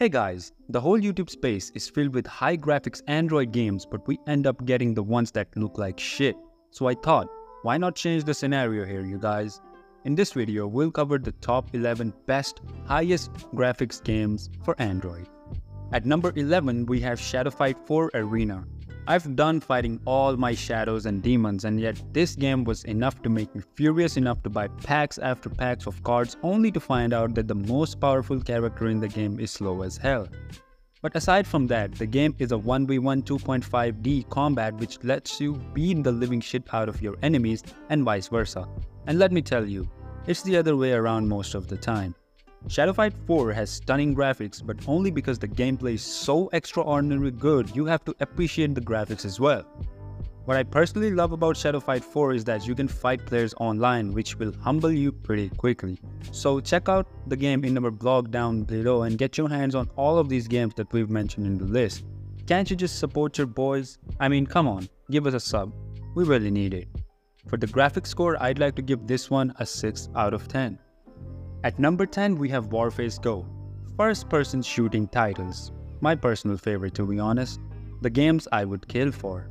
Hey guys, the whole YouTube space is filled with high graphics Android games, but we end up getting the ones that look like shit. So I thought, why not change the scenario here, you guys? In this video, we'll cover the top 11 best, highest graphics games for Android. At number 11, we have Shadow Fight 4 Arena. I've done fighting all my shadows and demons, and yet this game was enough to make me furious enough to buy packs after packs of cards only to find out that the most powerful character in the game is slow as hell. But aside from that, the game is a 1v1 2.5D combat which lets you beat the living shit out of your enemies and vice versa. And let me tell you, it's the other way around most of the time. Shadow Fight 4 has stunning graphics, but only because the gameplay is so extraordinarily good, you have to appreciate the graphics as well. What I personally love about Shadow Fight 4 is that you can fight players online, which will humble you pretty quickly. So check out the game in our blog down below and get your hands on all of these games that we've mentioned in the list. Can't you just support your boys? I mean, come on, give us a sub. We really need it. For the graphics score, I'd like to give this one a 6 out of 10. At number 10, we have WARFACE Go. First-person shooting titles. My personal favorite, to be honest. The games I would kill for.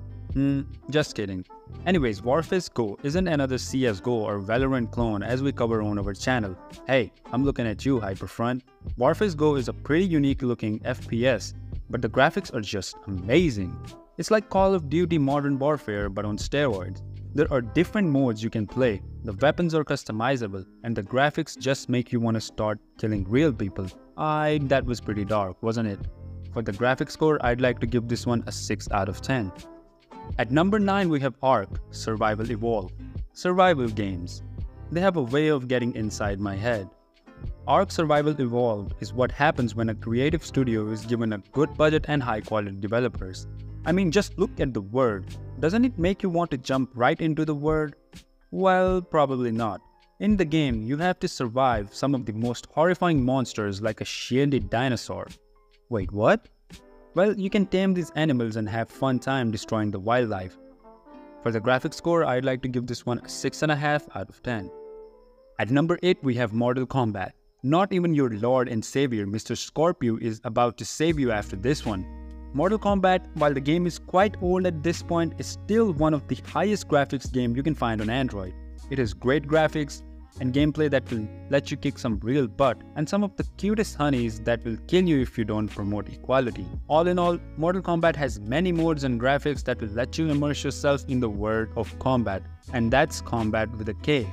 Just kidding. Anyways, WARFACE Go isn't another CSGO or Valorant clone as we cover on our channel. Hey, I'm looking at you, Hyperfront. WARFACE Go is a pretty unique looking FPS, but the graphics are just amazing. It's like Call of Duty Modern Warfare but on steroids. There are different modes you can play, the weapons are customizable, and the graphics just make you want to start killing real people. That was pretty dark, wasn't it? For the graphics score, I'd like to give this one a 6 out of 10. At number 9, we have ARK, Survival Evolved. Survival games. They have a way of getting inside my head. ARK Survival Evolved is what happens when a creative studio is given a good budget and high quality developers. I mean, just look at the world. Doesn't it make you want to jump right into the world? Well, probably not. In the game, you have to survive some of the most horrifying monsters like a shielded dinosaur. Wait, what? Well, you can tame these animals and have fun time destroying the wildlife. For the graphics score, I'd like to give this one a 6.5 out of 10. At number 8, we have Mortal Kombat. Not even your lord and savior, Mr. Scorpio, is about to save you after this one. Mortal Kombat, while the game is quite old at this point, is still one of the highest graphics games you can find on Android. It has great graphics and gameplay that will let you kick some real butt, and some of the cutest honeys that will kill you if you don't promote equality. All in all, Mortal Kombat has many modes and graphics that will let you immerse yourself in the world of combat, and that's combat with a K.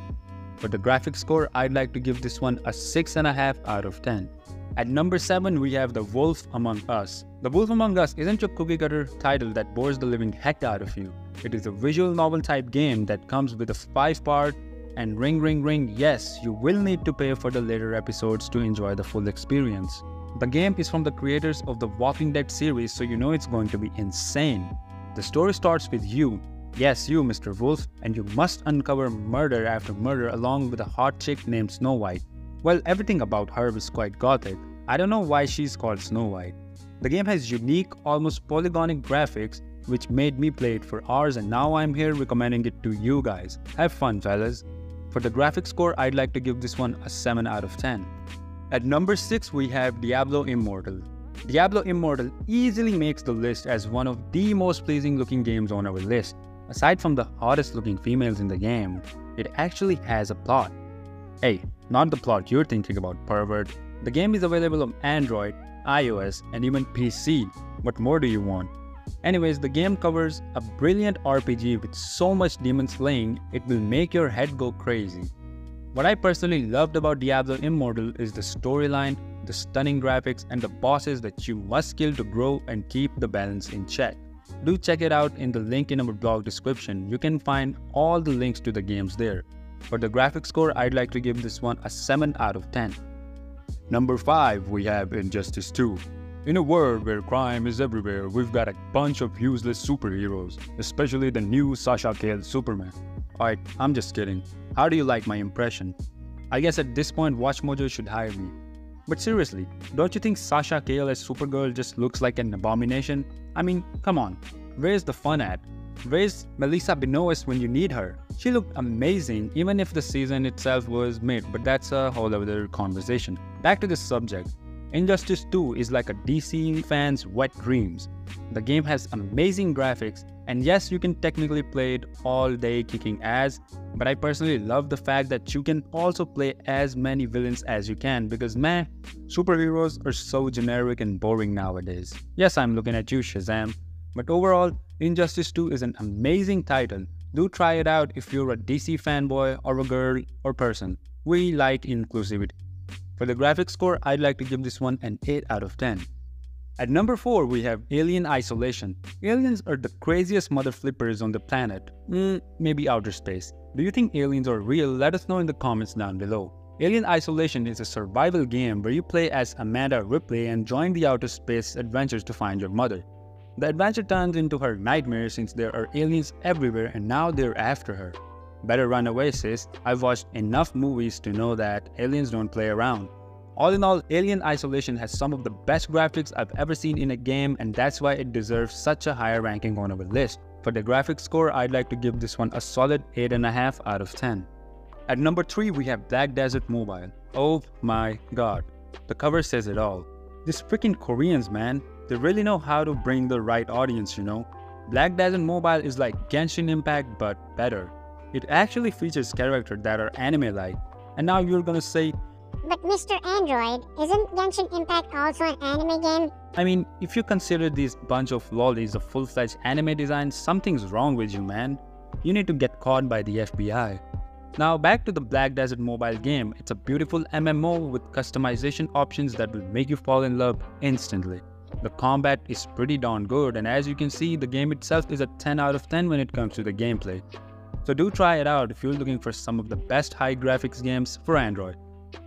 For the graphics score, I'd like to give this one a 6.5 out of 10. At number 7, we have The Wolf Among Us. The Wolf Among Us isn't your cookie-cutter title that bores the living heck out of you. It is a visual novel type game that comes with a 5-part and ring, yes, you will need to pay for the later episodes to enjoy the full experience. The game is from the creators of the Walking Dead series, so you know it's going to be insane. The story starts with you, yes you Mr. Wolf, and you must uncover murder after murder along with a hot chick named Snow White. Well, everything about her is quite gothic. I don't know why she's called Snow White. The game has unique, almost polygonic graphics which made me play it for hours, and now I'm here recommending it to you guys. Have fun, fellas. For the graphics score, I'd like to give this one a 7 out of 10. At number 6, we have Diablo Immortal. Diablo Immortal easily makes the list as one of the most pleasing looking games on our list. Aside from the hottest looking females in the game, it actually has a plot. Hey, not the plot you're thinking about, pervert. The game is available on Android, iOS, and even PC. What more do you want? Anyways, the game covers a brilliant RPG with so much demon slaying, it will make your head go crazy. What I personally loved about Diablo Immortal is the storyline, the stunning graphics, and the bosses that you must kill to grow and keep the balance in check. Do check it out in the link in our blog description. You can find all the links to the games there. For the graphics score, I'd like to give this one a 7 out of 10. Number 5, we have Injustice 2. In a world where crime is everywhere, we've got a bunch of useless superheroes, especially the new Sasha Calle Superman. Alright, I'm just kidding. How do you like my impression? I guess at this point WatchMojo should hire me. But seriously, don't you think Sasha Calle as Supergirl just looks like an abomination? I mean, come on, where's the fun at? Where's Melissa Benoist when you need her? She looked amazing even if the season itself was mid, but that's a whole other conversation. Back to this subject. Injustice 2 is like a DC fan's wet dreams. The game has amazing graphics, and yes, you can technically play it all day kicking ass, but I personally love the fact that you can also play as many villains as you can because man, superheroes are so generic and boring nowadays. Yes, I'm looking at you, Shazam. But overall, Injustice 2 is an amazing title. Do try it out if you're a DC fanboy or a girl or person. We like inclusivity. For the graphics score, I'd like to give this one an 8 out of 10. At number 4, we have Alien Isolation. Aliens are the craziest mother flippers on the planet. Maybe outer space. Do you think aliens are real? Let us know in the comments down below. Alien Isolation is a survival game where you play as Amanda Ripley and join the outer space adventures to find your mother. The adventure turns into her nightmare since there are aliens everywhere and now they're after her. Better run away, sis. I've watched enough movies to know that aliens don't play around. All in all, Alien Isolation has some of the best graphics I've ever seen in a game, and that's why it deserves such a higher ranking on our list. For the graphics score, I'd like to give this one a solid 8.5 out of 10. At number 3, we have Black Desert Mobile. Oh my god. The cover says it all. These freaking Koreans, man. They really know how to bring the right audience, you know. Black Desert Mobile is like Genshin Impact but better. It actually features characters that are anime-like. And now you're gonna say, "But Mr. Android, isn't Genshin Impact also an anime game?" I mean, if you consider this bunch of lollies a full-fledged anime design, something's wrong with you, man. You need to get caught by the FBI. Now back to the Black Desert Mobile game. It's a beautiful MMO with customization options that will make you fall in love instantly. The combat is pretty darn good, and as you can see, the game itself is a 10 out of 10 when it comes to the gameplay. So do try it out if you're looking for some of the best high graphics games for Android.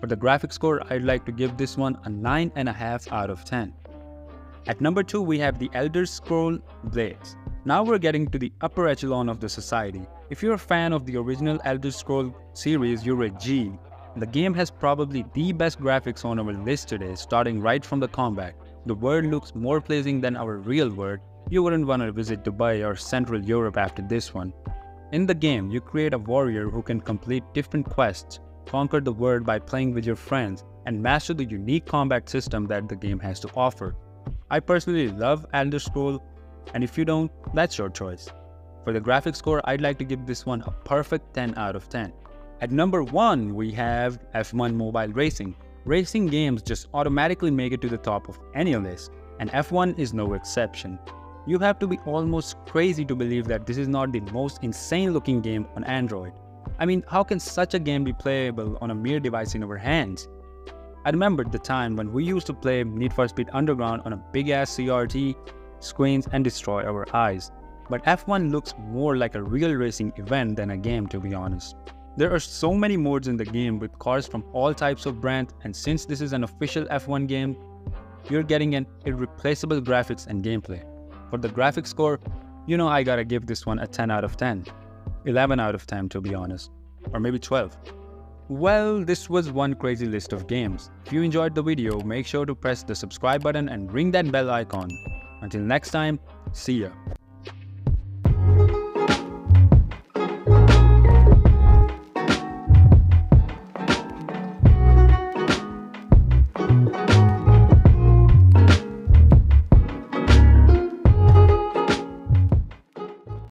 For the graphics score, I'd like to give this one a 9.5 out of 10. At number 2, we have the Elder Scrolls Blades. Now we're getting to the upper echelon of the society. If you're a fan of the original Elder Scrolls series, you're a G. The game has probably the best graphics on our list today, starting right from the combat. The world looks more pleasing than our real world. You wouldn't want to visit Dubai or Central Europe after this one. In the game, you create a warrior who can complete different quests, conquer the world by playing with your friends, and master the unique combat system that the game has to offer. I personally love Elder Scrolls, and if you don't, that's your choice. For the graphics score, I'd like to give this one a perfect 10 out of 10. At number 1, we have F1 Mobile Racing. Racing games just automatically make it to the top of any list, and F1 is no exception. You have to be almost crazy to believe that this is not the most insane looking game on Android. I mean, how can such a game be playable on a mere device in our hands? I remember the time when we used to play Need for Speed Underground on a big ass CRT screens and destroy our eyes. But F1 looks more like a real racing event than a game, to be honest. There are so many modes in the game with cars from all types of brands, and since this is an official F1 game, you're getting an irreplaceable graphics and gameplay. For the graphics score, you know I gotta give this one a 10 out of 10. 11 out of 10 to be honest. Or maybe 12. Well, this was one crazy list of games. If you enjoyed the video, make sure to press the subscribe button and ring that bell icon. Until next time, see ya.